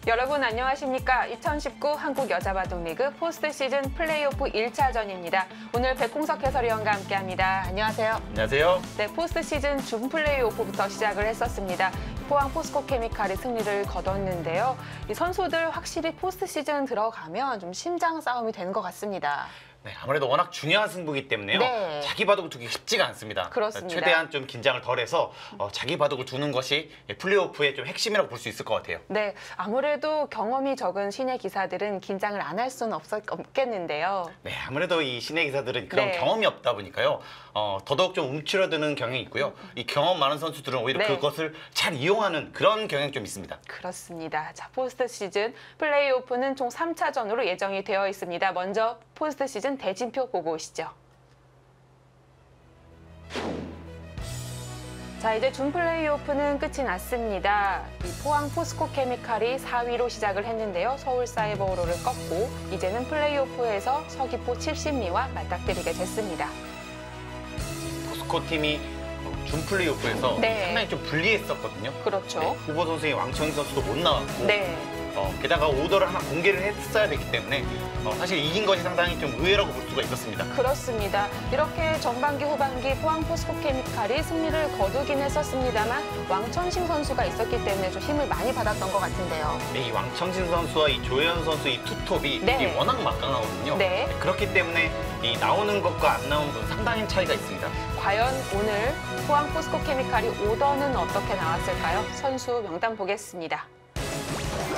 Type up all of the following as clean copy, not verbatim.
여러분 안녕하십니까? 2019 한국 여자바둑리그 포스트 시즌 플레이오프 1차전입니다. 오늘 백홍석 해설위원과 함께합니다. 안녕하세요. 안녕하세요. 네, 포스트 시즌 준 플레이오프부터 시작을 했었습니다. 포항 포스코케미칼이 승리를 거뒀는데요. 이 선수들 확실히 포스트 시즌 들어가면 좀 심장 싸움이 되는 것 같습니다. 네, 아무래도 워낙 중요한 승부이기 때문에요. 네. 자기 바둑을 두기 쉽지가 않습니다. 그렇습니다. 최대한 좀 긴장을 덜해서 자기 바둑을 두는 것이 플레이오프의 좀 핵심이라고 볼 수 있을 것 같아요. 네, 아무래도 경험이 적은 신예 기사들은 긴장을 안 할 수는 없겠는데요. 네, 아무래도 이 신예 기사들은 그런 네. 경험이 없다 보니까요. 더더욱 좀 움츠러드는 경향이 있고요. 이 경험 많은 선수들은 오히려 네. 그것을 잘 이용하는 그런 경향이 좀 있습니다. 그렇습니다. 자, 포스트 시즌 플레이오프는 총 3차전으로 예정이 되어 있습니다. 먼저 포스트 시즌 대진표 보고 오시죠. 자, 이제 준 플레이오프는 끝이 났습니다. 이 포항 포스코케미칼이 4위로 시작을 했는데요. 서울사이버오로를 꺾고 이제는 플레이오프에서 서귀포 70리와 맞닥뜨리게 됐습니다. 포스코 팀이 준 플레이오프에서 네. 상당히 좀 불리했었거든요. 그렇죠. 네, 후보 선수인 왕청희 선수도 못 나왔고 네. 게다가 오더를 하나 공개를 했어야 됐기 때문에 사실 이긴 것이 상당히 좀 의외라고 볼 수가 있었습니다. 그렇습니다. 이렇게 전반기 후반기 포항 포스코케미칼이 승리를 거두긴 했었습니다만 왕천식 선수가 있었기 때문에 좀 힘을 많이 받았던 것 같은데요. 네, 이 왕청진 선수와 이 조혜연 선수 이 투톱이 네. 이게 워낙 막강하거든요. 네. 그렇기 때문에 이 나오는 것과 안 나오는 건 상당히 차이가 있습니다. 과연 오늘 포항 포스코케미칼이 오더는 어떻게 나왔을까요? 선수 명단 보겠습니다.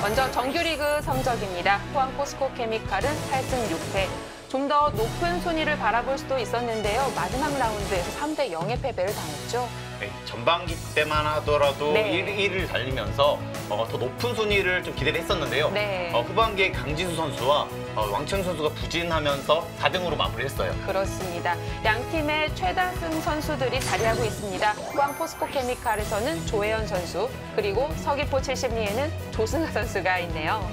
먼저 정규리그 성적입니다. 포항 포스코케미칼은 8승 6패. 좀 더 높은 순위를 바라볼 수도 있었는데요. 마지막 라운드에서 3대 0의 패배를 당했죠. 네, 전반기 때만 하더라도 네. 1위를 달리면서 더 높은 순위를 좀 기대를 했었는데요. 네. 후반기에 강지수 선수와 왕청희 선수가 부진하면서 4등으로 마무리했어요. 그렇습니다. 양 팀의 최다승 선수들이 자리하고 있습니다. 포항 포스코케미칼에서는 조혜연 선수, 그리고 서귀포 70리에는 조승아 선수가 있네요.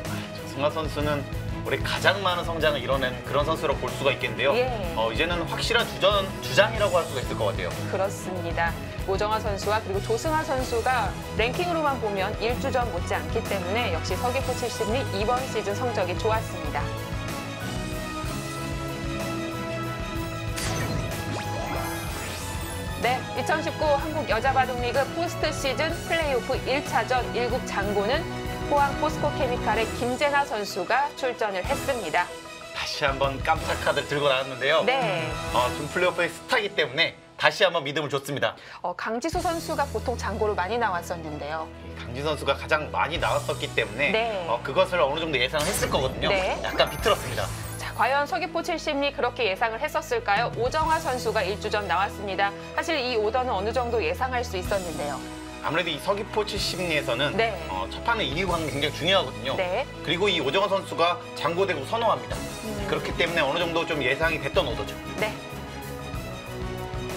조승아 선수는 올해 가장 많은 성장을 이뤄낸 그런 선수라고 볼 수가 있겠는데요. 예. 이제는 확실한 주장이라고 할 수가 있을 것 같아요. 그렇습니다. 오정아 선수와 그리고 조승아 선수가 랭킹으로만 보면 1주전 못지않기 때문에 역시 서귀포 70리 이번 시즌 성적이 좋았습니다. 네, 2019 한국 여자바둑리그 포스트 시즌 플레이오프 1차전 1국 장고는 포항 포스코케미칼의 김재나 선수가 출전을 했습니다. 다시 한번 깜짝 카드를 들고 나왔는데요. 네. 준 플레이오프의 스타이기 때문에 다시 한번 믿음을 줬습니다. 강지수 선수가 보통 장고를 많이 나왔었는데요. 강지 선수가 가장 많이 나왔었기 때문에 네. 그것을 어느 정도 예상을 했을 거거든요. 네. 약간 비틀었습니다. 자, 과연 서귀포 70리 그렇게 예상을 했었을까요? 오정아 선수가 1주전 나왔습니다. 사실 이 오더는 어느 정도 예상할 수 있었는데요. 아무래도 이 서귀포 70리에서는 네. 첫 판을 이기고 가는 게 굉장히 중요하거든요. 네. 그리고 이 오정아 선수가 장고대구 선호합니다. 그렇기 때문에 어느 정도 좀 예상이 됐던 오더죠. 네.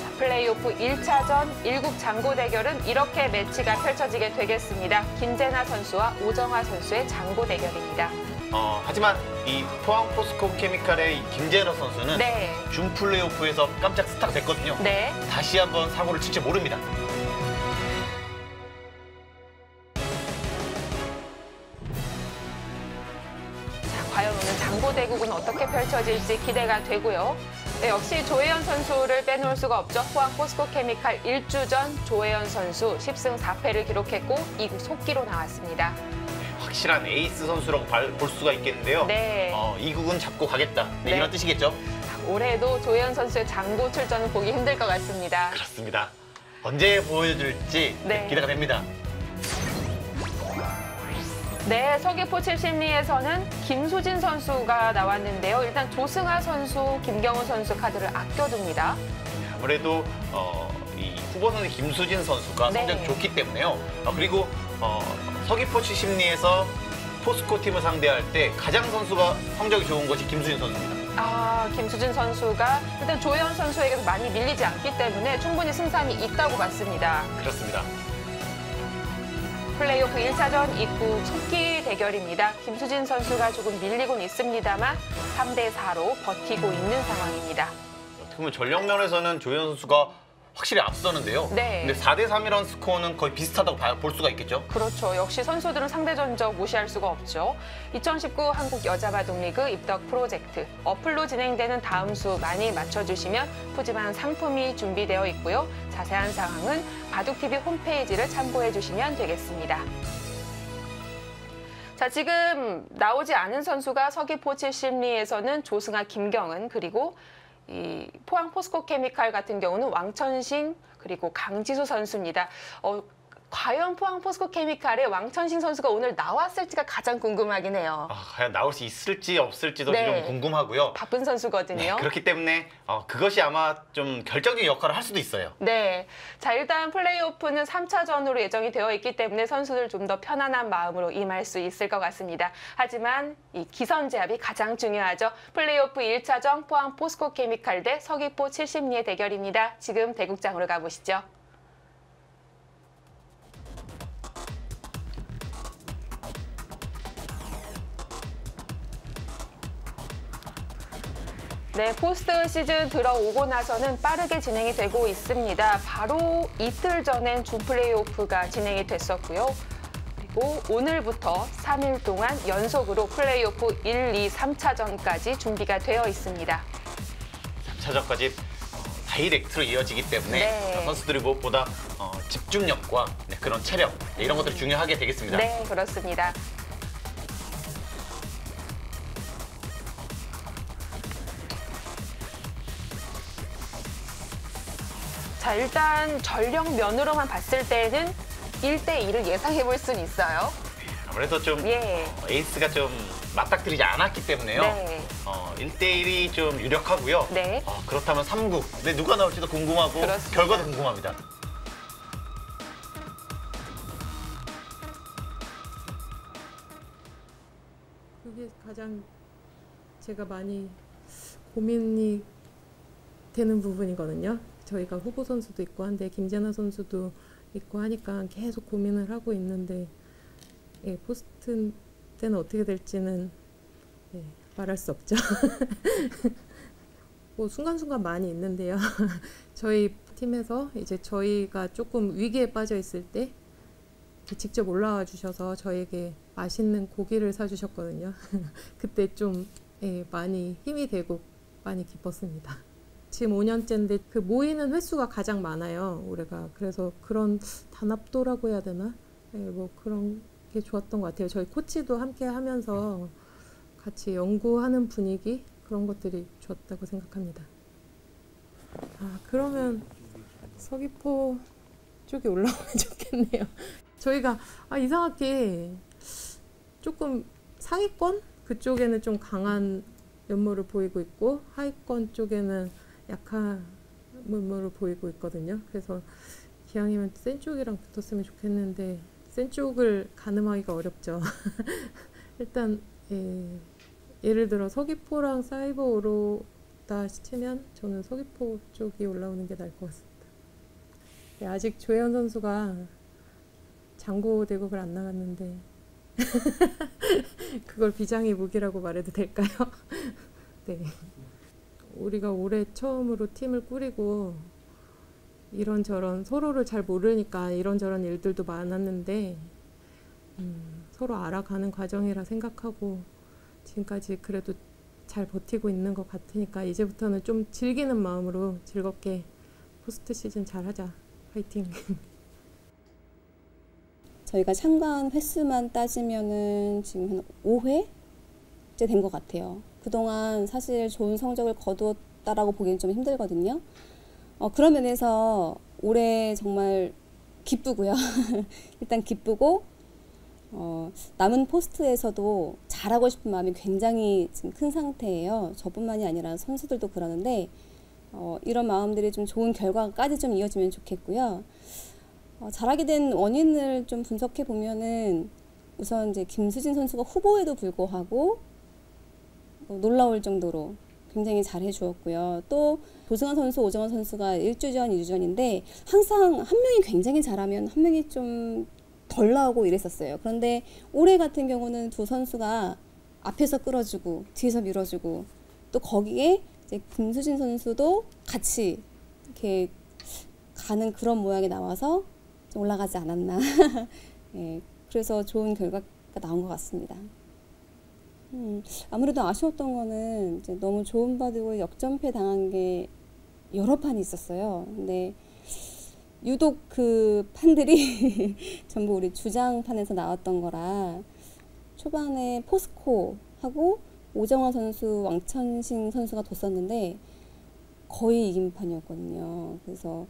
자, 플레이오프 1차전 1국 장고 대결은 이렇게 매치가 펼쳐지게 되겠습니다. 김재나 선수와 오정아 선수의 장고 대결입니다. 하지만 이 포항 포스코케미칼의 이 김재나 선수는 네. 준 플레이오프에서 깜짝 스타가 됐거든요. 네. 다시 한번 사고를 칠지 모릅니다. 과연 오늘 장고 대국은 어떻게 펼쳐질지 기대가 되고요. 네, 역시 조혜연 선수를 빼놓을 수가 없죠. 포항 포스코케미칼 1주전 조혜연 선수 10승 4패를 기록했고 2국 속기로 나왔습니다. 확실한 에이스 선수라고 볼 수가 있겠는데요. 네. 2국은 잡고 가겠다. 네. 이런 뜻이겠죠? 올해도 조혜연 선수의 장고 출전은 보기 힘들 것 같습니다. 그렇습니다. 언제 보여줄지 네. 기대가 됩니다. 네, 서귀포 70리에서는 김수진 선수가 나왔는데요. 일단 조승아 선수, 김경훈 선수 카드를 아껴둡니다. 아무래도 이 후보 선수 김수진 선수가 네. 성적이 좋기 때문에요. 그리고 서귀포 70리에서 포스코 팀을 상대할 때 가장 선수가 성적이 좋은 것이 김수진 선수입니다. 김수진 선수가 일단 조혜연 선수에게도 많이 밀리지 않기 때문에 충분히 승산이 있다고 봤습니다. 그렇습니다. 플레이오프 1차전 입구 속기 대결입니다. 김수진 선수가 조금 밀리곤 있습니다만 3대4로 버티고 있는 상황입니다. 어떻게 보면 전력 면에서는 조혜연 선수가 확실히 앞서는데요. 네. 근데 4대 3이라는 스코어는 거의 비슷하다고 볼 수가 있겠죠. 그렇죠. 역시 선수들은 상대 전적 무시할 수가 없죠. 2019 한국 여자바둑리그 입덕 프로젝트 어플로 진행되는 다음 수 많이 맞춰주시면 푸짐한 상품이 준비되어 있고요. 자세한 사항은 바둑TV 홈페이지를 참고해 주시면 되겠습니다. 자, 지금 나오지 않은 선수가 서귀포7 심리에서는 조승아, 김경은 그리고 이 포항 포스코케미칼 같은 경우는 왕천신 그리고 강지수 선수입니다. 과연 포항 포스코케미칼의 왕천신 선수가 오늘 나왔을지가 가장 궁금하긴 해요. 과연 나올 수 있을지 없을지도 네. 좀 궁금하고요. 바쁜 선수거든요. 네, 그렇기 때문에 그것이 아마 좀 결정적인 역할을 할 수도 있어요. 네. 자, 일단 플레이오프는 3차전으로 예정이 되어 있기 때문에 선수들 좀 더 편안한 마음으로 임할 수 있을 것 같습니다. 하지만 이 기선제압이 가장 중요하죠. 플레이오프 1차전 포항 포스코케미칼 대 서귀포 70리의 대결입니다. 지금 대국장으로 가보시죠. 네, 포스트 시즌 들어오고 나서는 빠르게 진행이 되고 있습니다. 바로 이틀 전엔 준 플레이오프가 진행이 됐었고요. 그리고 오늘부터 3일 동안 연속으로 플레이오프 1, 2, 3차전까지 준비가 되어 있습니다. 3차전까지 다이렉트로 이어지기 때문에 네. 선수들이 무엇보다 집중력과 그런 체력 이런 것들이 중요하게 되겠습니다. 네, 그렇습니다. 자, 일단 전력 면으로만 봤을 때는 1대1을 예상해 볼 수는 있어요. 아무래도 좀 예. 에이스가 좀 맞닥뜨리지 않았기 때문에요. 네. 1대1이 좀 유력하고요. 네. 그렇다면 3국. 근데 누가 나올지도 궁금하고 그렇습니다. 결과도 궁금합니다. 그게 가장 제가 많이 고민이 되는 부분이거든요. 저희가 후보 선수도 있고 한데 김재나 선수도 있고 하니까 계속 고민을 하고 있는데 포스트 때는 어떻게 될지는 말할 수 없죠. 뭐 순간순간 많이 있는데요. 저희 팀에서 이제 저희가 조금 위기에 빠져 있을 때 직접 올라와 주셔서 저에게 맛있는 고기를 사주셨거든요. 그때 좀 많이 힘이 되고 많이 기뻤습니다. 지금 5년째인데 그 모이는 횟수가 가장 많아요, 올해가. 그래서 그런 단합도라고 해야 되나? 뭐 그런 게 좋았던 것 같아요. 저희 코치도 함께 하면서 같이 연구하는 분위기 그런 것들이 좋았다고 생각합니다. 그러면 서귀포 쪽에 올라오면 좋겠네요. 저희가 이상하게 조금 상위권 그쪽에는 좀 강한 면모를 보이고 있고 하위권 쪽에는 약한 면모를 보이고 있거든요. 그래서 기왕이면 센 쪽이랑 붙었으면 좋겠는데 센 쪽을 가늠하기가 어렵죠. 일단 예를 들어 서귀포랑 사이버 오로다 치면 저는 서귀포 쪽이 올라오는 게 나을 것 같습니다. 아직 조혜연 선수가 장고 대국을 안 나갔는데 그걸 비장의 무기라고 말해도 될까요? 네. 우리가 올해 처음으로 팀을 꾸리고 이런저런 서로를 잘 모르니까 이런저런 일들도 많았는데 서로 알아가는 과정이라 생각하고 지금까지 그래도 잘 버티고 있는 것 같으니까 이제부터는 좀 즐기는 마음으로 즐겁게 포스트 시즌 잘하자. 화이팅! 저희가 참가한 횟수만 따지면은 지금 한 5회째 된 것 같아요. 그동안 사실 좋은 성적을 거두었다라고 보기는 좀 힘들거든요. 그런 면에서 올해 정말 기쁘고요. 일단 기쁘고 남은 포스트에서도 잘하고 싶은 마음이 굉장히 지금 큰 상태예요. 저뿐만이 아니라 선수들도 그러는데 이런 마음들이 좀 좋은 결과까지 좀 이어지면 좋겠고요. 잘하게 된 원인을 좀 분석해 보면은 우선 이제 김수진 선수가 후보에도 불구하고 놀라울 정도로 굉장히 잘해 주었고요. 또 조승환 선수, 오정환 선수가 1주전, 2주전인데 항상 한 명이 굉장히 잘하면 한 명이 좀 덜 나오고 이랬었어요. 그런데 올해 같은 경우는 두 선수가 앞에서 끌어주고 뒤에서 밀어주고 또 거기에 이제 김수진 선수도 같이 이렇게 가는 그런 모양이 나와서 좀 올라가지 않았나. 예, 그래서 좋은 결과가 나온 것 같습니다. 아무래도 아쉬웠던 거는 이제 너무 좋은 바둑을 역전패 당한 게 여러 판이 있었어요. 근데 유독 그 판들이 전부 우리 주장판에서 나왔던 거라 초반에 포스코하고 오정화 선수, 왕천식 선수가 뒀었는데 거의 이긴 판이었거든요. 그래서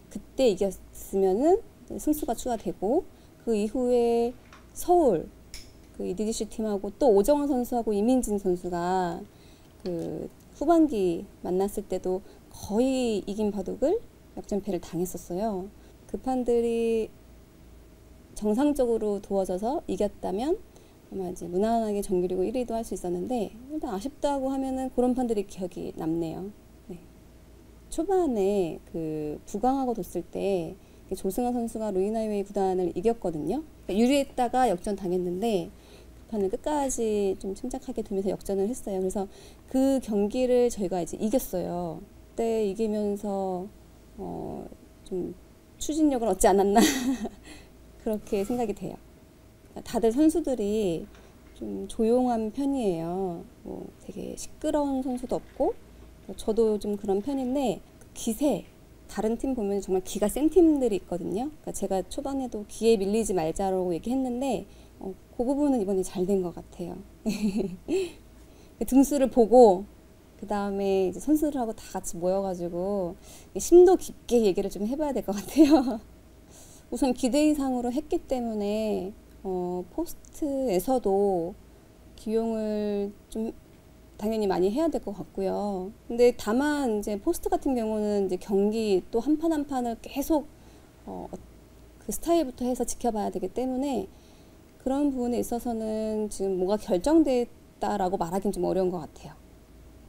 그때 이겼으면은 승수가 추가되고 그 이후에 서울 그 EDGC 팀하고 또 오정화 선수하고 이민진 선수가 그 후반기 만났을 때도 거의 이긴 바둑을 역전패를 당했었어요. 그 판들이 정상적으로 두어져서 이겼다면 아마 이제 무난하게 정규리그 1위도 할 수 있었는데 일단 아쉽다고 하면은 그런 판들이 기억이 남네요. 네. 초반에 그 부강하고 뒀을 때 조승환 선수가 루이나이웨이 구단을 이겼거든요. 그러니까 유리했다가 역전 당했는데 그 판을 끝까지 좀 침착하게 두면서 역전을 했어요. 그래서 그 경기를 저희가 이제 이겼어요. 그때 이기면서 좀 추진력을 얻지 않았나 그렇게 생각이 돼요. 다들 선수들이 좀 조용한 편이에요. 뭐 되게 시끄러운 선수도 없고 저도 좀 그런 편인데 기세 다른 팀 보면 정말 기가 센 팀들이 있거든요. 그러니까 제가 초반에도 기에 밀리지 말자라고 얘기했는데 그 부분은 이번에 잘 된 것 같아요. 등수를 보고 그 다음에 이제 선수들하고 다 같이 모여가지고 심도 깊게 얘기를 좀 해봐야 될 것 같아요. 우선 기대 이상으로 했기 때문에 포스트에서도 기용을 좀 당연히 많이 해야 될 것 같고요. 근데 다만 이제 포스트 같은 경우는 이제 경기 또 한 판 한 판을 계속 그 스타일부터 해서 지켜봐야 되기 때문에 그런 부분에 있어서는 지금 뭐가 결정됐다라고 말하기는 좀 어려운 것 같아요.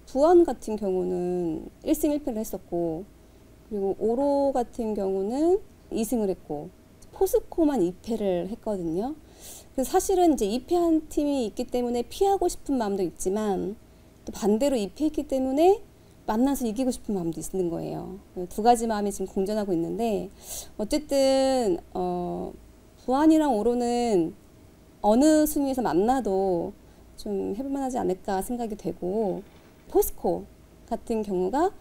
부안 같은 경우는 1승 1패를 했었고 그리고 오로 같은 경우는 2승을 했고 포스코만 2패를 했거든요. 그래서 사실은 이제 2패한 팀이 있기 때문에 피하고 싶은 마음도 있지만 또 반대로 2패했기 때문에 만나서 이기고 싶은 마음도 있는 거예요. 두 가지 마음이 지금 공존하고 있는데 어쨌든 부안이랑 오로는 어느 순위에서 만나도 좀 해볼 만하지 않을까 생각이 되고 포스코 같은 경우가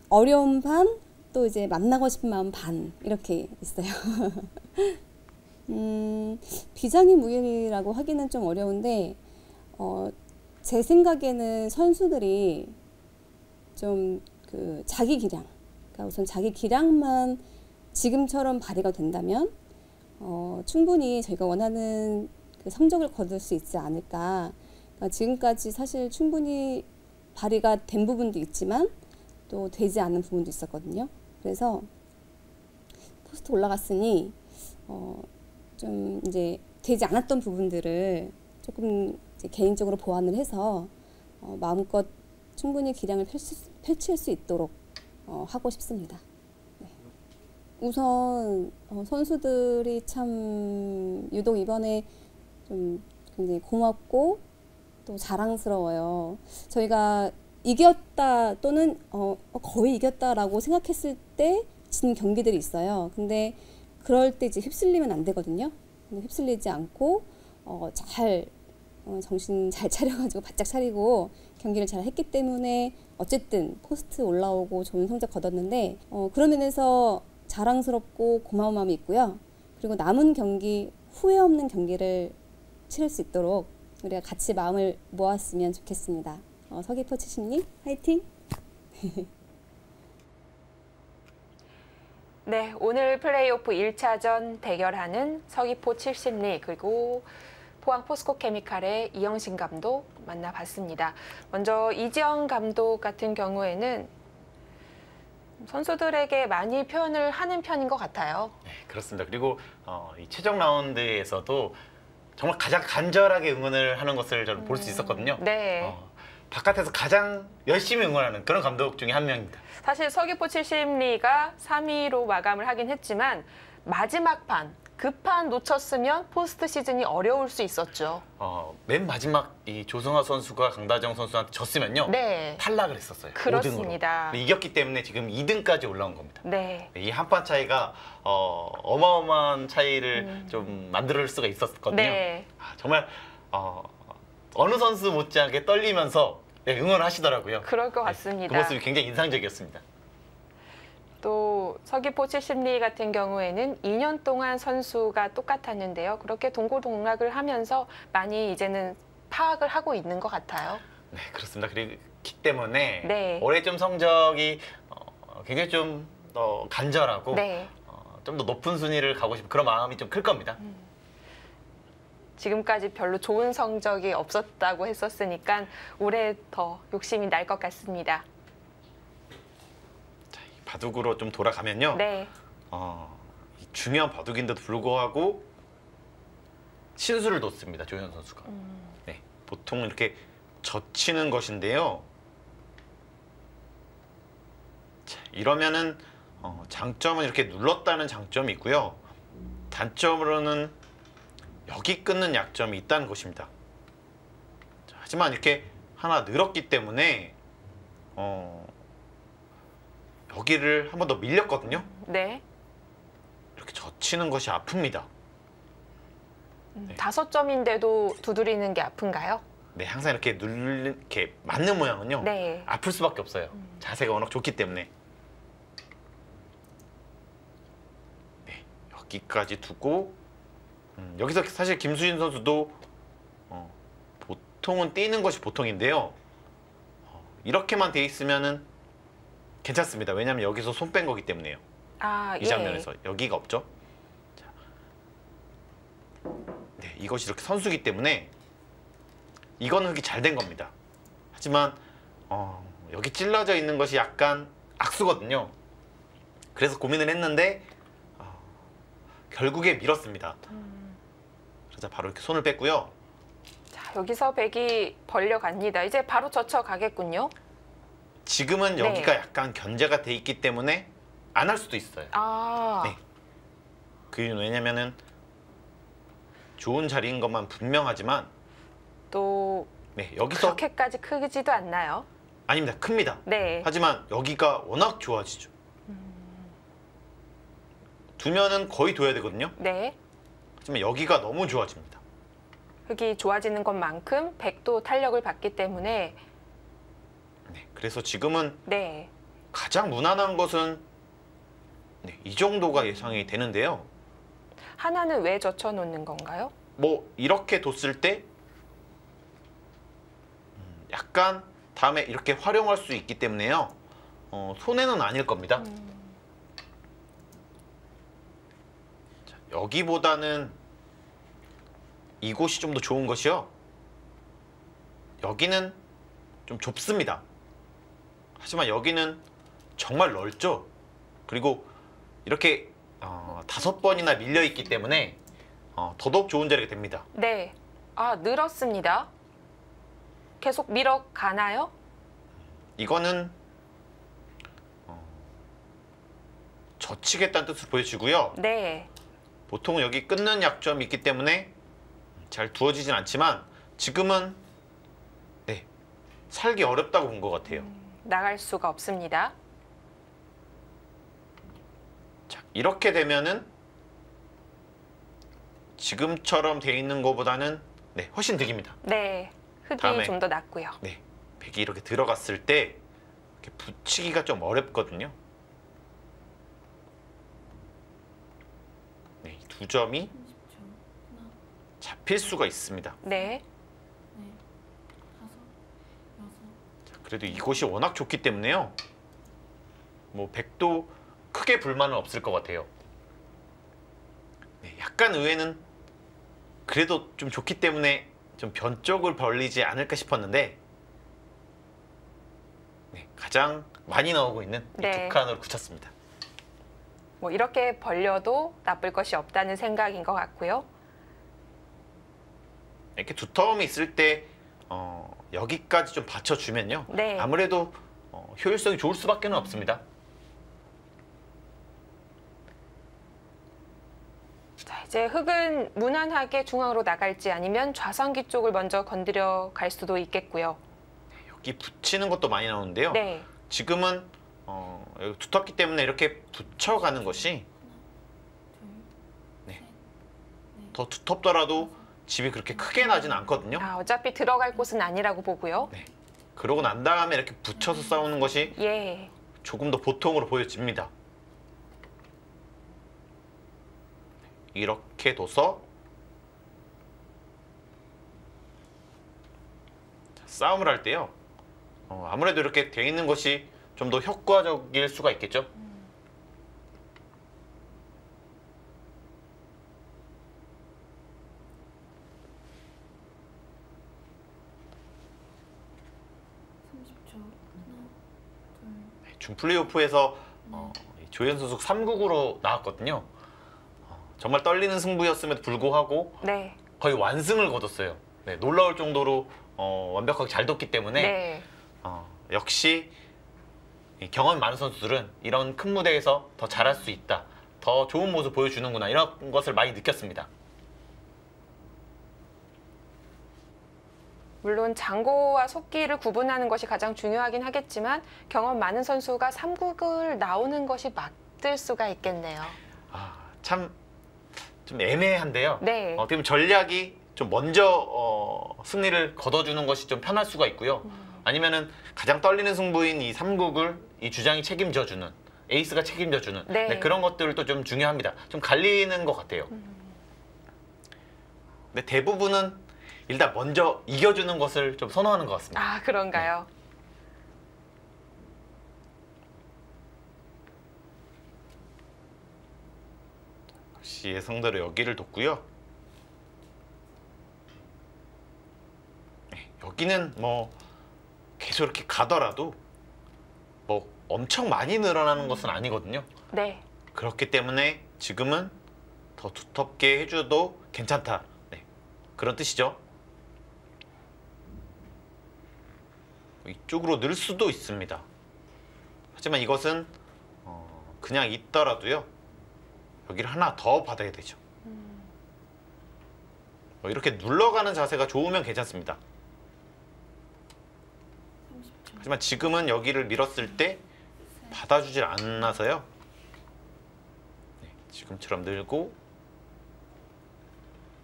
어려운 반 또 이제 만나고 싶은 마음 반 이렇게 있어요. 비장의 무기라고 하기는 좀 어려운데 제 생각에는 선수들이 좀 그 자기 기량, 그러니까 우선 자기 기량만 지금처럼 발휘가 된다면 충분히 저희가 원하는 그 성적을 거둘 수 있지 않을까. 그러니까 지금까지 사실 충분히 발휘가 된 부분도 있지만 또 되지 않은 부분도 있었거든요. 그래서 포스트 올라갔으니 좀 이제 되지 않았던 부분들을 조금 이제 개인적으로 보완을 해서 마음껏 충분히 기량을 펼칠 수 있도록 하고 싶습니다. 네. 우선 선수들이 참 유독 이번에 좀 굉장히 고맙고 또 자랑스러워요. 저희가 이겼다 또는 거의 이겼다라고 생각했을 때 진 경기들이 있어요. 근데 그럴 때 이제 휩쓸리면 안 되거든요. 근데 휩쓸리지 않고 잘 정신 잘 차려가지고 바짝 차리고 경기를 잘 했기 때문에 어쨌든 포스트 올라오고 좋은 성적 거뒀는데 그런 면에서 자랑스럽고 고마운 마음이 있고요. 그리고 남은 경기 후회 없는 경기를 치를 수 있도록 우리가 같이 마음을 모았으면 좋겠습니다. 서귀포 70님 화이팅! 네, 오늘 플레이오프 1차전 대결하는 서귀포 70리 그리고 포항 포스코케미칼의 이영신 감독 만나봤습니다. 먼저 이지영 감독 같은 경우에는 선수들에게 많이 표현을 하는 편인 것 같아요. 네, 그렇습니다. 그리고 이 최종 라운드에서도 정말 가장 간절하게 응원을 하는 것을 저는 볼 수 있었거든요. 네. 바깥에서 가장 열심히 응원하는 그런 감독 중에 한 명입니다. 사실 서귀포 70리가 3위로 마감을 하긴 했지만 마지막 판 급한 놓쳤으면 포스트 시즌이 어려울 수 있었죠. 맨 마지막 이 조성아 선수가 강다정 선수한테 졌으면요. 네. 탈락을 했었어요. 그렇습니다. 5등으로. 이겼기 때문에 지금 2등까지 올라온 겁니다. 네. 이 한 판 차이가 어마어마한 차이를 좀 만들 수가 있었거든요. 네. 정말 어느 선수 못지않게 떨리면서 응원하시더라고요. 그럴 것 그 같습니다. 모습이 굉장히 인상적이었습니다. 또 서귀포 70리 같은 경우에는 2년 동안 선수가 똑같았는데요. 그렇게 동고동락을 하면서 많이 이제는 파악을 하고 있는 것 같아요. 네, 그렇습니다. 그렇기 때문에 네. 올해 좀 성적이 굉장히 좀 간절하고 네. 좀 더 높은 순위를 가고 싶은 그런 마음이 좀 클 겁니다. 지금까지 별로 좋은 성적이 없었다고 했었으니까 올해 더 욕심이 날 것 같습니다. 자, 이 바둑으로 좀 돌아가면요. 네. 이 중요한 바둑인데도 불구하고 신수를 놓습니다. 조현 선수가. 네, 보통 이렇게 젖히는 것인데요. 자, 이러면은 장점은 이렇게 눌렀다는 장점이 있고요. 단점으로는 여기 끊는 약점이 있다는 것입니다. 자, 하지만 이렇게 하나 늘었기 때문에 여기를 한 번 더 밀렸거든요. 네. 이렇게 젖히는 것이 아픕니다. 5점인데도 두드리는 게 아픈가요? 네, 항상 이렇게 이렇게 맞는 모양은요. 네. 아플 수밖에 없어요. 자세가 워낙 좋기 때문에. 네, 여기까지 두고 여기서 사실 김수진 선수도 보통은 뛰는 것이 보통인데요. 이렇게만 돼 있으면은 괜찮습니다. 왜냐하면 여기서 손 뺀 거기 때문에요. 이 장면에서 여기가 없죠. 자, 네, 이것이 이렇게 선수기 때문에 이거는 흙이 잘 된 겁니다. 하지만 여기 찔러져 있는 것이 약간 악수거든요. 그래서 고민을 했는데 결국에 밀었습니다. 그러자 바로 이렇게 손을 뺐고요. 자, 여기서 백이 벌려갑니다. 이제 바로 젖혀 가겠군요. 지금은 네. 여기가 약간 견제가 돼 있기 때문에 안 할 수도 있어요. 아. 네. 그 이유는 왜냐면은 좋은 자리인 것만 분명하지만 또 네, 여기서 그렇게까지 크지도 않나요? 아닙니다. 큽니다. 네. 하지만 여기가 워낙 좋아지죠. 두면은 거의 둬야 되거든요. 네. 하지만 여기가 너무 좋아집니다. 흙이 좋아지는 것만큼 백도 탄력을 받기 때문에 네, 그래서 지금은 네. 가장 무난한 것은 네, 이 정도가 예상이 되는데요. 하나는 왜 젖혀 놓는 건가요? 뭐 이렇게 뒀을 때 약간 다음에 이렇게 활용할 수 있기 때문에요. 손해는 아닐 겁니다. 자, 여기보다는 이곳이 좀 더 좋은 것이요. 여기는 좀 좁습니다. 하지만 여기는 정말 넓죠. 그리고 이렇게 5번이나 밀려 있기 때문에 더더욱 좋은 자리가 됩니다. 네. 아, 늘었습니다. 계속 밀어가나요? 이거는 젖히겠다는 뜻을 보여주고요. 네. 보통 여기 끊는 약점이 있기 때문에 잘 두어지진 않지만 지금은 네, 살기 어렵다고 본 것 같아요. 나갈 수가 없습니다. 자, 이렇게 되면은 지금처럼 돼 있는 것보다는 네, 훨씬 득입니다. 네. 흙이 다음에. 좀 더 낫고요. 네, 백이 이렇게 들어갔을 때 이렇게 붙이기가 좀 어렵거든요. 네, 이 두 점이 잡힐 수가 있습니다. 네. 자, 그래도 이곳이 워낙 좋기 때문에요. 뭐 백도 크게 불만은 없을 것 같아요. 네, 약간 의외는 그래도 좀 좋기 때문에 좀 변 쪽을 벌리지 않을까 싶었는데 네, 가장 많이 나오고 있는 이 네. 두 칸으로 굳혔습니다. 뭐 이렇게 벌려도 나쁠 것이 없다는 생각인 것 같고요. 이렇게 두터움이 있을 때 여기까지 좀 받쳐주면요. 네. 아무래도 효율성이 좋을 수밖에 없습니다. 자, 이제 흙은 무난하게 중앙으로 나갈지 아니면 좌상기 쪽을 먼저 건드려 갈 수도 있겠고요. 여기 붙이는 것도 많이 나오는데요. 네. 지금은 여기 두텁기 때문에 이렇게 붙여가는 것이 더 두텁더라도 집이 그렇게 크게 나진 않거든요. 아, 어차피 들어갈 곳은 아니라고 보고요. 네. 그러고 난 다음에 이렇게 붙여서 싸우는 것이 예. 조금 더 보통으로 보여집니다. 이렇게 둬서 싸움을 할 때요. 아무래도 이렇게 돼 있는 것이 좀 더 효과적일 수가 있겠죠. 준 플레이오프에서 조현 선수 3국으로 나왔거든요. 정말 떨리는 승부였음에도 불구하고 네. 거의 완승을 거뒀어요. 네, 놀라울 정도로 완벽하게 잘 뒀기 때문에 네. 역시 이 경험이 많은 선수들은 이런 큰 무대에서 더 잘할 수 있다. 더 좋은 모습 보여주는구나. 이런 것을 많이 느꼈습니다. 물론 장고와 속기를 구분하는 것이 가장 중요하긴 하겠지만 경험 많은 선수가 3국을 나오는 것이 맞을 수가 있겠네요. 참 좀 애매한데요. 네. 어떻게 보면 전략이 좀 먼저 승리를 거둬주는 것이 좀 편할 수가 있고요. 아니면은 가장 떨리는 승부인 이 3국을 이 주장이 책임져주는, 에이스가 책임져주는 네. 네, 그런 것들도 좀 중요합니다. 좀 갈리는 것 같아요. 근데 대부분은 일단 먼저 이겨주는 것을 좀 선호하는 것 같습니다. 아, 그런가요? 역시 예상대로 여기를 뒀고요. 네, 여기는 뭐 계속 이렇게 가더라도 뭐 엄청 많이 늘어나는 것은 아니거든요. 네. 그렇기 때문에 지금은 더 두텁게 해줘도 괜찮다. 네, 그런 뜻이죠. 이쪽으로 늘 수도 있습니다. 하지만 이것은 그냥 있더라도요. 여기를 하나 더 받아야 되죠. 이렇게 눌러가는 자세가 좋으면 괜찮습니다. 하지만 지금은 여기를 밀었을 때 받아주질 않아서요. 네, 지금처럼 늘고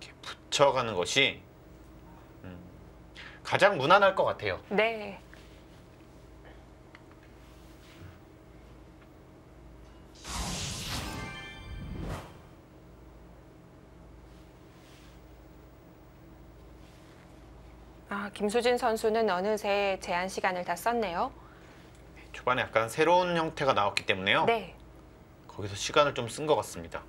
이렇게 붙여가는 것이 가장 무난할 것 같아요. 네. 김수진 선수는 어느새 제한 시간을 다 썼네요. 초반에 약간 새로운 형태가 나왔기 때문에요. 네. 거기서 시간을 좀 쓴 것 같습니다.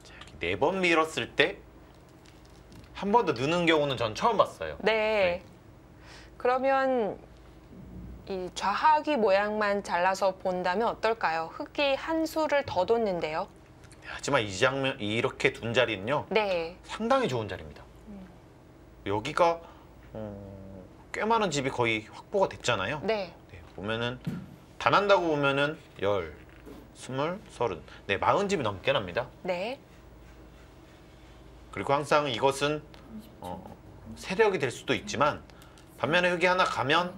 자, 4번 밀었을 때 한 번 더 느는 경우는 전 처음 봤어요. 네. 그러면 이 좌하귀 모양만 잘라서 본다면 어떨까요? 흙이 한 수를 더 뒀는데요. 하지만 이 장면 이렇게 둔 자리는요. 네. 상당히 좋은 자리입니다. 여기가 꽤 많은 집이 거의 확보가 됐잖아요. 네. 네, 보면은 다 난다고 보면은 10, 20, 30, 네, 40집이 넘게 납니다. 네. 그리고 항상 이것은 세력이 될 수도 있지만 반면에 흙이 하나 가면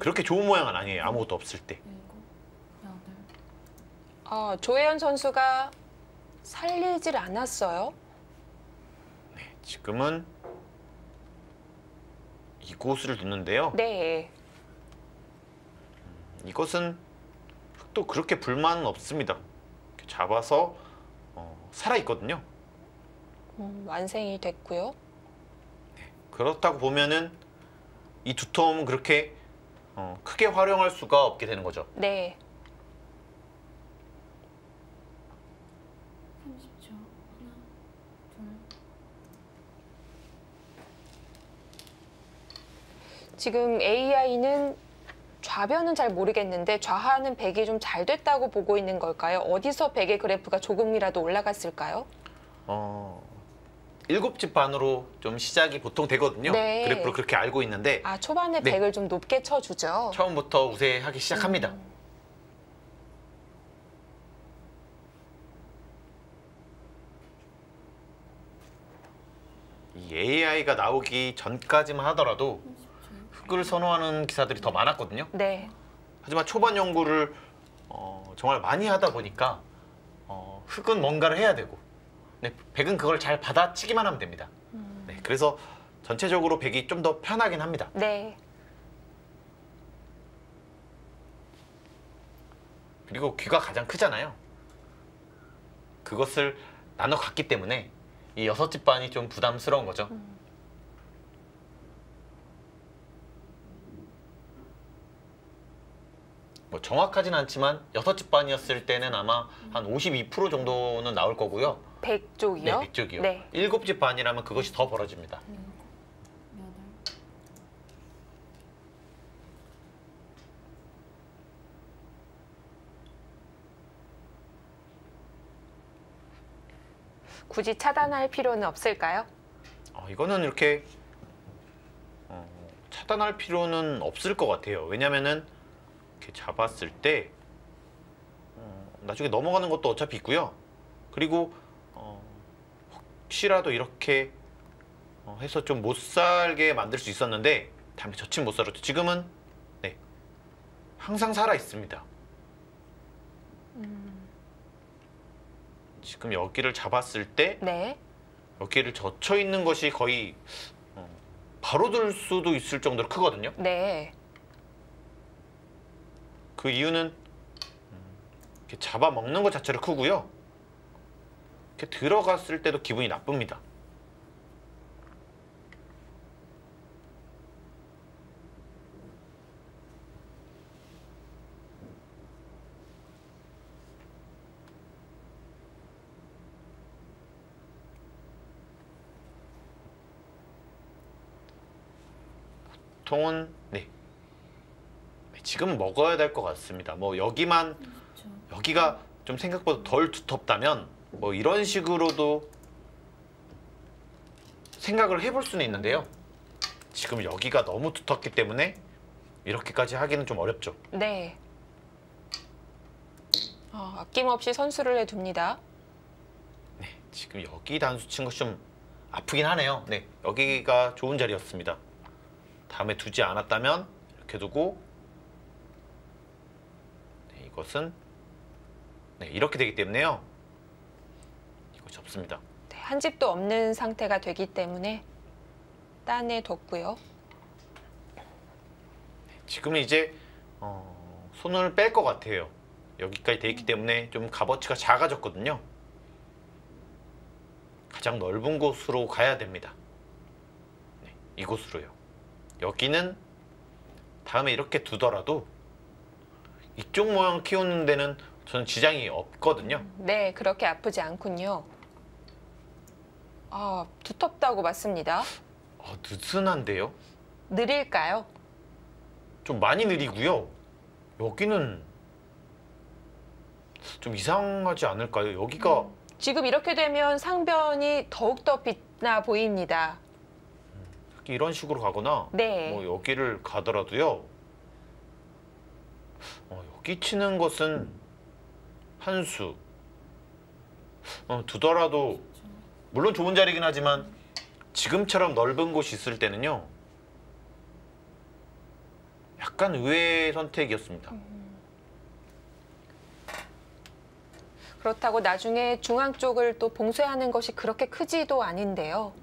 그렇게 좋은 모양은 아니에요. 아무것도 없을 때. 조혜연 선수가 살리질 않았어요. 네, 지금은 이곳을 뒀는데요. 네. 이것은 흙도 그렇게 불만은 없습니다. 이렇게 잡아서 살아있거든요. 완성이 됐고요. 그렇다고 보면은 이 두터움은 그렇게 크게 활용할 수가 없게 되는 거죠. 네. 지금 AI는 좌변은 잘 모르겠는데 좌하는 100이 좀 잘 됐다고 보고 있는 걸까요? 어디서 100의 그래프가 조금이라도 올라갔을까요? 7집 반으로 좀 시작이 보통 되거든요. 네. 그래프로 그렇게 알고 있는데 초반에 네. 100을 좀 높게 쳐주죠. 처음부터 우세하기 시작합니다. 이 AI가 나오기 전까지만 하더라도 흙을 선호하는 기사들이 더 많았거든요. 네. 하지만 초반 연구를 정말 많이 하다 보니까 흙은 뭔가를 해야 되고 백은 그걸 잘 받아치기만 하면 됩니다. 네, 그래서 전체적으로 백이 좀 더 편하긴 합니다. 네. 그리고 귀가 가장 크잖아요. 그것을 나눠 갖기 때문에 이 6집 반이 좀 부담스러운 거죠. 뭐 정확하진 않지만 6집 반이었을 때는 아마 한 52% 정도는 나올 거고요. 100쪽이요? 네, 100쪽이요. 네. 7집 반이라면 그것이 더 벌어집니다. 굳이 차단할 필요는 없을까요? 이거는 이렇게 차단할 필요는 없을 것 같아요. 왜냐면은 이렇게 잡았을 때 나중에 넘어가는 것도 어차피 있고요. 그리고 혹시라도 이렇게 해서 좀 못 살게 만들 수 있었는데 다음에 젖힌 못 살았죠. 지금은 네, 항상 살아 있습니다. 지금 여기를 잡았을 때 네. 여기를 젖혀 있는 것이 거의 바로 들 수도 있을 정도로 크거든요. 네. 그 이유는 이렇게 잡아먹는 것 자체로 크고요. 이렇게 들어갔을 때도 기분이 나쁩니다. 보통은 네, 지금은 먹어야 될 것 같습니다. 뭐 여기가 좀 생각보다 덜 두텁다면 뭐 이런 식으로도 생각을 해볼 수는 있는데요. 지금 여기가 너무 두텁기 때문에 이렇게까지 하기는 좀 어렵죠. 네. 아낌없이 선수를 해둡니다. 네, 지금 여기 단수 친 것이 좀 아프긴 하네요. 네, 여기가 좋은 자리였습니다. 다음에 두지 않았다면 이렇게 두고 네, 이것은 네, 이렇게 되기 때문에요. 이것이 없습니다. 네, 한 집도 없는 상태가 되기 때문에 딴에 뒀고요. 지금은 이제 손을 뺄 것 같아요. 여기까지 돼 있기 때문에 좀 값어치가 작아졌거든요. 가장 넓은 곳으로 가야 됩니다. 네, 이곳으로요. 여기는 다음에 이렇게 두더라도 이쪽 모양 키우는 데는 저는 지장이 없거든요. 네, 그렇게 아프지 않군요. 두텁다고 맞습니다. 느슨한데요? 느릴까요? 좀 많이 느리고요. 여기는 좀 이상하지 않을까요? 여기가 지금 이렇게 되면 상변이 더욱더 빛나 보입니다. 이런 식으로 가거나 네. 뭐 여기를 가더라도요. 여기 치는 것은 한 수. 두더라도 물론 좋은 자리긴 하지만 지금처럼 넓은 곳이 있을 때는요. 약간 의외의 선택이었습니다. 그렇다고 나중에 중앙 쪽을 또 봉쇄하는 것이 그렇게 크지도 않은데요.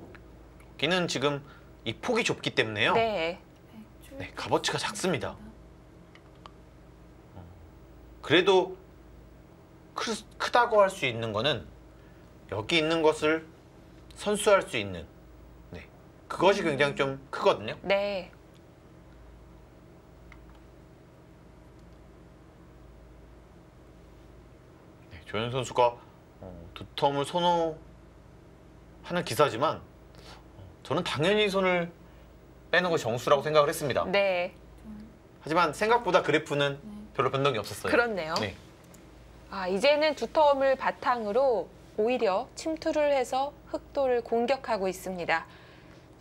여기는 지금 이 폭이 좁기 때문에요. 네. 네, 값어치가 작습니다. 그래도 크다고 할 수 있는 거는 여기 있는 것을 선수할 수 있는 네, 그것이 굉장히 좀 크거든요. 네. 네, 조현 선수가 두텀을 선호하는 기사지만 저는 당연히 손을 빼는 것이 정수라고 생각을 했습니다. 네. 하지만 생각보다 그래프는 별로 변동이 없었어요. 그렇네요. 네. 이제는 두터움을 바탕으로 오히려 침투를 해서 흑도를 공격하고 있습니다.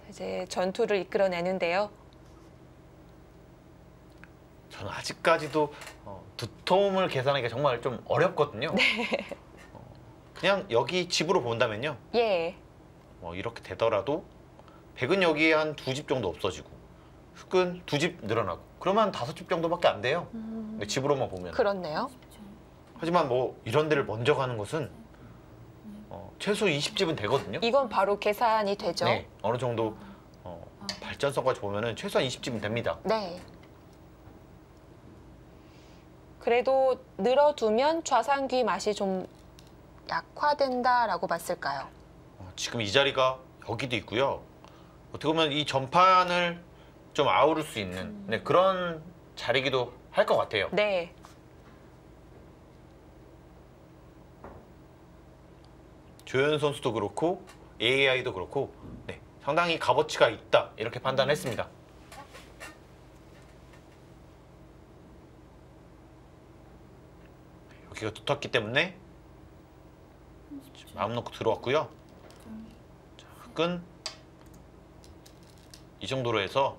이제 전투를 이끌어내는데요. 저는 아직까지도 두터움을 계산하기가 정말 좀 어렵거든요. 네. 그냥 여기 집으로 본다면요. 예. 이렇게 되더라도 백은 여기에 한 2집 정도 없어지고 흑은 2집 늘어나고 그러면 5집 정도밖에 안 돼요. 집으로만 보면. 그렇네요. 하지만 뭐 이런 데를 먼저 가는 것은 최소 20집은 되거든요. 이건 바로 계산이 되죠. 네, 어느 정도 발전성까지 보면은 최소한 20집은 됩니다. 네. 그래도 늘어두면 좌상귀 맛이 좀 약화된다라고 봤을까요? 지금 이 자리가 여기도 있고요. 어떻게 보면 이 전판을 좀 아우를 수 있는 네, 그런 자리기도 할 것 같아요. 네. 조현 선수도 그렇고 AI도 그렇고 네, 상당히 값어치가 있다 이렇게 판단했습니다. 여기가 두텁기 때문에 마음 놓고 들어왔고요. 자, 흑은 이 정도로 해서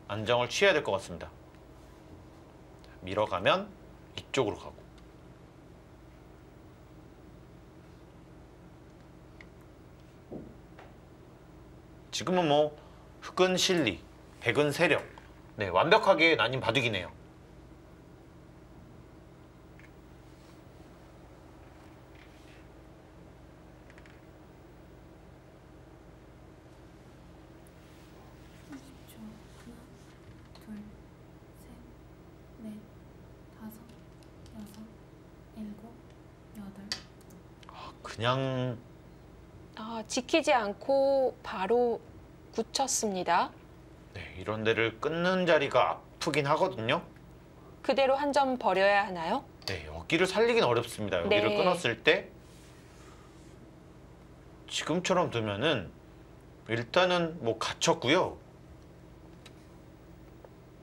안정을 취해야 될 것 같습니다. 자, 밀어가면 이쪽으로 가고 지금은 뭐 흑은 실리, 백은 세력 네, 완벽하게 나뉜 바둑이네요. 그냥 지키지 않고 바로 굳혔습니다. 네, 이런 데를 끊는 자리가 아프긴 하거든요. 그대로 한 점 버려야 하나요? 네, 여기를 살리긴 어렵습니다. 여기를 네. 끊었을 때 지금처럼 두면은 일단은 뭐 갇혔고요.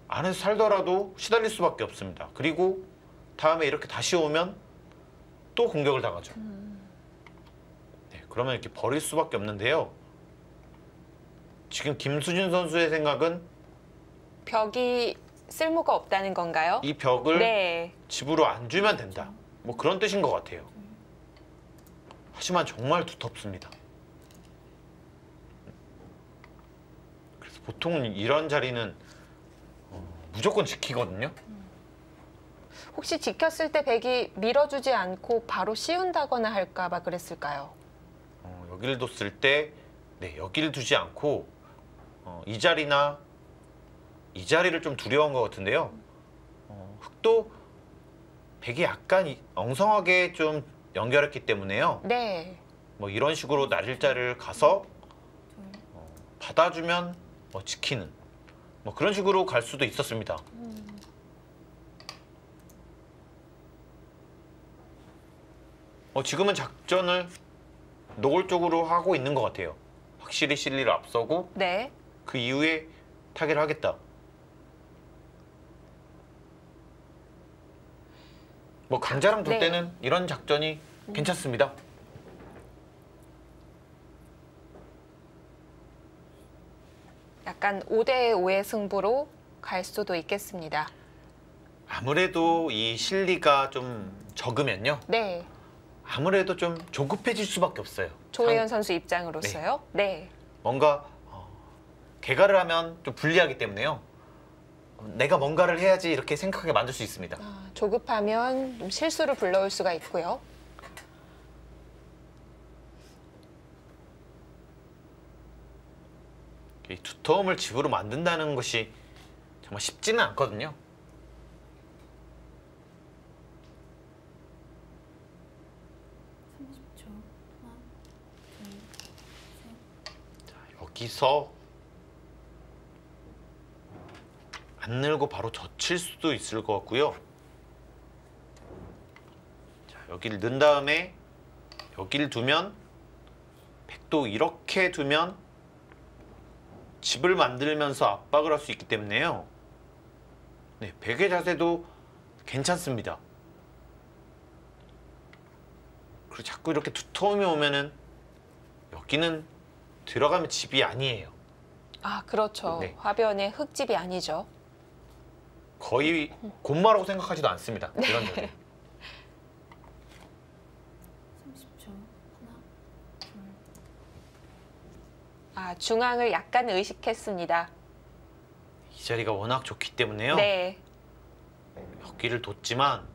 안에서 살더라도 시달릴 수밖에 없습니다. 그리고 다음에 이렇게 다시 오면 또 공격을 당하죠. 네, 그러면 이렇게 버릴 수밖에 없는데요. 지금 김수진 선수의 생각은 벽이 쓸모가 없다는 건가요? 이 벽을 네. 집으로 안 주면 된다. 뭐 그런 뜻인 것 같아요. 하지만 정말 두텁습니다. 그래서 보통은 이런 자리는 무조건 지키거든요. 혹시 지켰을 때 백이 밀어주지 않고 바로 씌운다거나 할까 봐 그랬을까요? 여기를 뒀을 때 네, 여기를 두지 않고 이 자리나 이 자리를 좀 두려운 것 같은데요. 흑도 백이 약간 엉성하게 좀 연결했기 때문에요. 네. 뭐 이런 식으로 날일자를 가서 받아주면 뭐 지키는 뭐 그런 식으로 갈 수도 있었습니다. 지금은 작전을 노골적으로 하고 있는 것 같아요. 확실히 실리를 앞서고 네. 그 이후에 타개를 하겠다. 뭐 강자랑 둘 네. 때는 이런 작전이 괜찮습니다. 약간 5대5의 승부로 갈 수도 있겠습니다. 아무래도 이 실리가 좀 적으면요. 네. 아무래도 좀 조급해질 수밖에 없어요. 조혜연 선수 입장으로서요. 네. 뭔가 개가를 하면 좀 불리하기 때문에요. 내가 뭔가를 해야지 이렇게 생각하게 만들 수 있습니다. 조급하면 좀 실수를 불러올 수가 있고요. 이 두터움을 집으로 만든다는 것이 정말 쉽지는 않거든요. 자, 여기서 안 늘고 바로 젖힐 수도 있을 것 같고요. 자, 여기를 넣은 다음에 여기를 두면 백도 이렇게 두면 집을 만들면서 압박을 할 수 있기 때문에요. 네, 백의 자세도 괜찮습니다. 그리고 자꾸 이렇게 두터움이 오면은 여기는 들어가면 집이 아니에요. 그렇죠. 네. 화변의 흙집이 아니죠. 거의 곤마라고 생각하지도 않습니다. 이런 자세. 30초. 하나, 둘. 아, 중앙을 약간 의식했습니다. 이 자리가 워낙 좋기 때문에요. 네. 여기를 뒀지만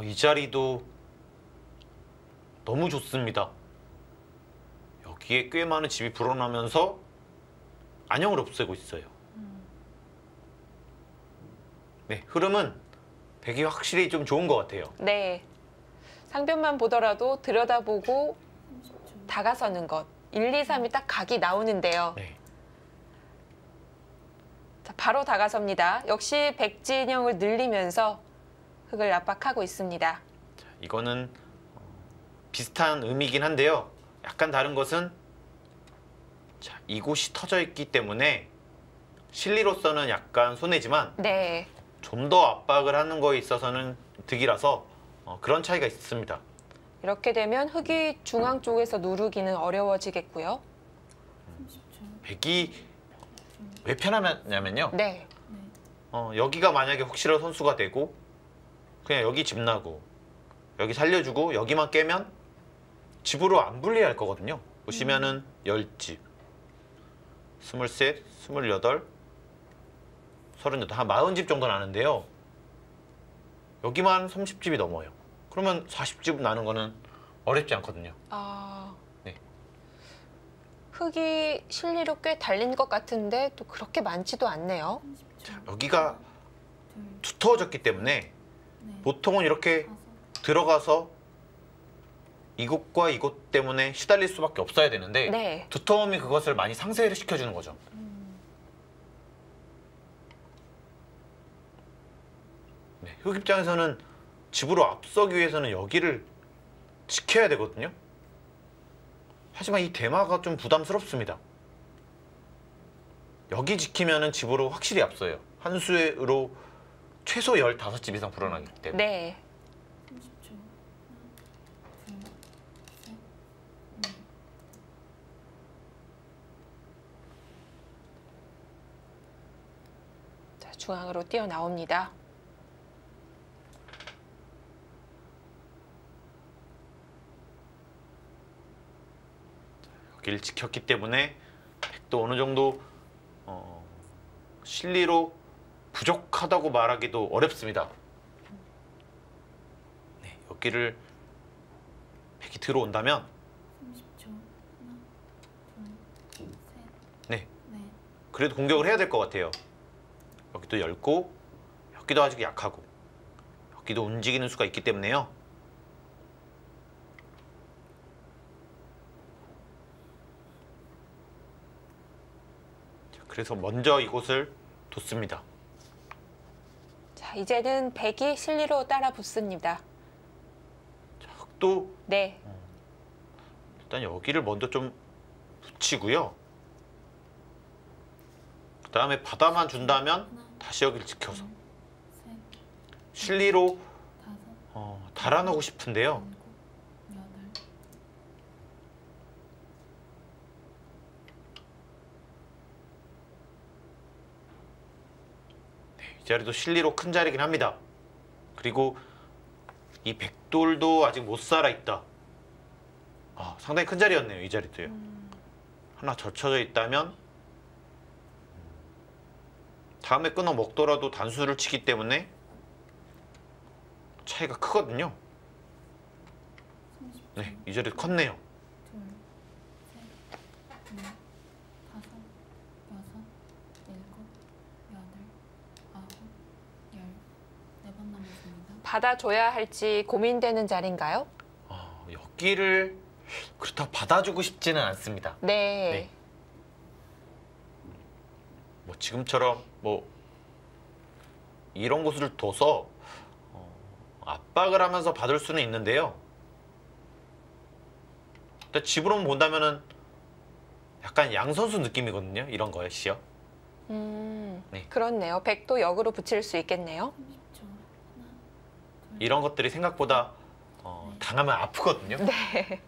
이 자리도 너무 좋습니다. 여기에 꽤 많은 집이 불어나면서 안형을 없애고 있어요. 네, 흐름은 백이 확실히 좀 좋은 것 같아요. 네. 상변만 보더라도 들여다보고 다가서는 것. 1, 2, 3이 딱 각이 나오는데요. 네. 자, 바로 다가섭니다. 역시 백진영을 늘리면서 흙을 압박하고 있습니다. 자, 이거는 비슷한 의미이긴 한데요. 약간 다른 것은 자, 이곳이 터져 있기 때문에 실리로서는 약간 손해지만 네. 좀 더 압박을 하는 거에 있어서는 득이라서 그런 차이가 있습니다. 이렇게 되면 흙이 중앙 쪽에서 누르기는 어려워지겠고요. 백이 왜 편하냐면요. 네. 여기가 만약에 혹시라도 선수가 되고 그냥 여기 집 나고 여기 살려주고 여기만 깨면 집으로 안 분리할 거거든요. 보시면은 10집, 23, 28, 38, 한 40집 정도 나는데요. 여기만 30집이 넘어요. 그러면 40집 나는 거는 어렵지 않거든요. 아, 네. 흙이 실리로 꽤 달린 것 같은데 또 그렇게 많지도 않네요. 자, 여기가 두터워졌기 때문에 보통은 이렇게 들어가서 이곳과 이곳 때문에 시달릴 수밖에 없어야 되는데 네. 두터움이 그것을 많이 상쇄를 시켜주는 거죠. 네, 흙 입장에서는 집으로 앞서기 위해서는 여기를 지켜야 되거든요. 하지만 이 대마가 좀 부담스럽습니다. 여기 지키면은 집으로 확실히 앞서요. 한 수로 최소 15집 이상 불어나기 때문에. 네. 자, 중앙으로 뛰어나옵니다. 여기를 지켰기 때문에 백도 어느 정도 실리로 부족하다고 말하기도 어렵습니다. 네, 여기를 백이 들어온다면 네, 그래도 공격을 해야 될 것 같아요. 여기도 얇고 여기도 아직 약하고 여기도 움직이는 수가 있기 때문에요. 그래서 먼저 이곳을 뒀습니다. 자, 이제는 백이 실리로 따라 붙습니다. 자, 흙도 네. 일단 여기를 먼저 좀 붙이고요. 그 다음에 바다만 준다면 다시 여기를 지켜서 실리로 달아나고 싶은데요. 이 자리도 실리로 큰 자리긴 합니다. 그리고 이 백돌도 아직 못 살아있다. 상당히 큰 자리였네요. 이 자리도요. 하나 젖혀져 있다면 다음에 끊어 먹더라도 단수를 치기 때문에 차이가 크거든요. 네, 이 자리도 컸네요. 받아줘야 할지 고민되는 자리인가요? 여기를 그렇다고 받아주고 싶지는 않습니다. 네. 뭐 지금처럼 뭐 이런 곳을 둬서 압박을 하면서 받을 수는 있는데요. 일단 집으로만 본다면은 약간 양선수 느낌이거든요. 이런 것이요. 네. 그렇네요. 백도 역으로 붙일 수 있겠네요. 이런 것들이 생각보다 당하면 아프거든요. 네.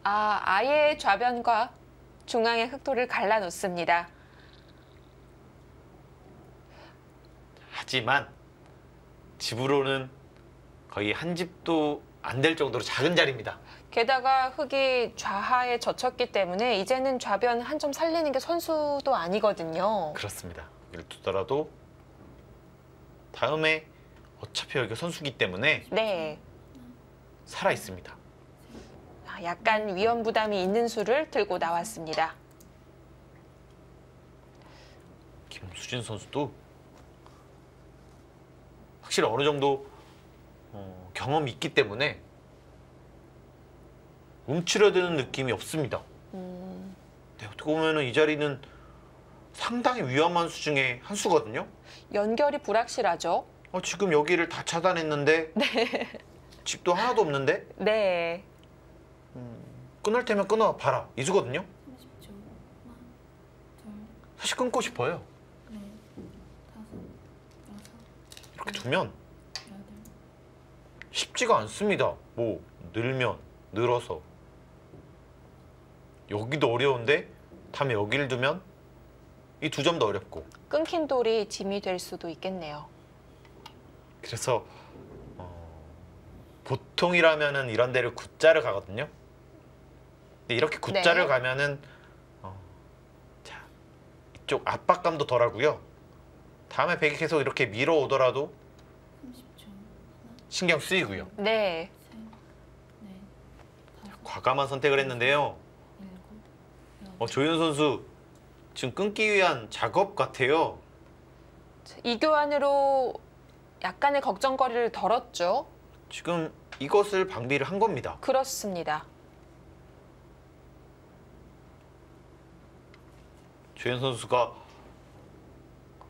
아예 좌변과 중앙의 흑돌을 갈라놓습니다. 하지만 집으로는 거의 한 집도 안 될 정도로 작은 자리입니다. 게다가 흙이 좌하에 젖혔기 때문에 이제는 좌변 한 점 살리는 게 선수도 아니거든요. 그렇습니다. 여기를 두더라도 다음에 어차피 여기가 선수기 때문에 네. 살아 있습니다. 약간 위험 부담이 있는 수를 들고 나왔습니다. 김수진 선수도 확실히 어느 정도 경험이 있기 때문에 움츠러드는 느낌이 없습니다. 네, 어떻게 보면 이 자리는 상당히 위험한 수 중에 한 수거든요. 연결이 불확실하죠? 지금 여기를 다 차단했는데 집도 하나도 없는데 네. 끊을 테면 끊어봐라 이 수거든요. 30초. 하나, 둘, 사실 끊고 싶어요. 넷, 다섯, 여섯, 이렇게 두면 여덟. 쉽지가 않습니다. 뭐 늘면 늘어서 여기도 어려운데 다음에 여기를 두면 이 두 점도 어렵고 끊긴 돌이 짐이 될 수도 있겠네요. 그래서 보통이라면은 이런 데를 굿자를 가거든요. 근데 이렇게 굿자를 네. 가면은 자 이쪽 압박감도 덜하고요. 다음에 백이 계속 이렇게 밀어오더라도 30초. 하나, 신경 쓰이고요. 네. 셋, 넷, 다섯, 과감한 선택을 했는데요. 일곱, 여덟. 조윤 선수 지금 끊기 위한 작업 같아요. 이 교환으로 약간의 걱정거리를 덜었죠. 지금 이것을 방비를 한 겁니다. 그렇습니다. 조윤 선수가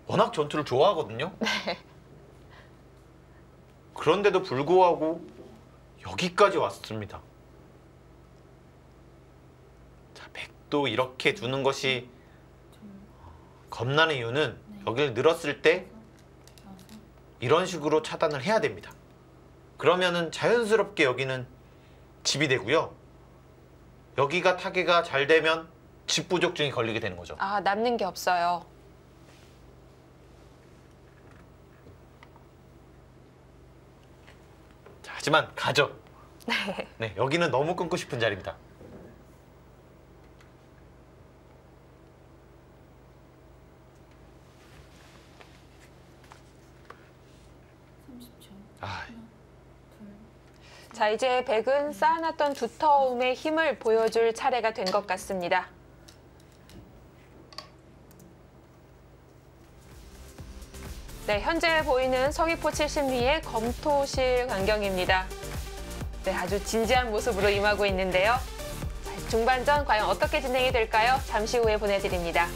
워낙 전투를 좋아하거든요. 그런데도 불구하고 여기까지 왔습니다. 자, 백도 이렇게 두는 것이 겁나는 이유는 여기를 늘었을 때 이런 식으로 차단을 해야 됩니다. 그러면은 자연스럽게 여기는 집이 되고요. 여기가 타개가 잘 되면 집 부족증이 걸리게 되는 거죠. 남는 게 없어요. 자, 하지만 가죠. 네, 여기는 너무 끊고 싶은 자리입니다. 자, 이제 백은 쌓아놨던 두터움의 힘을 보여줄 차례가 된 것 같습니다. 네, 현재 보이는 서귀포 70리의 검토실 광경입니다. 네, 아주 진지한 모습으로 임하고 있는데요. 자, 중반전 과연 어떻게 진행이 될까요? 잠시 후에 보내드립니다.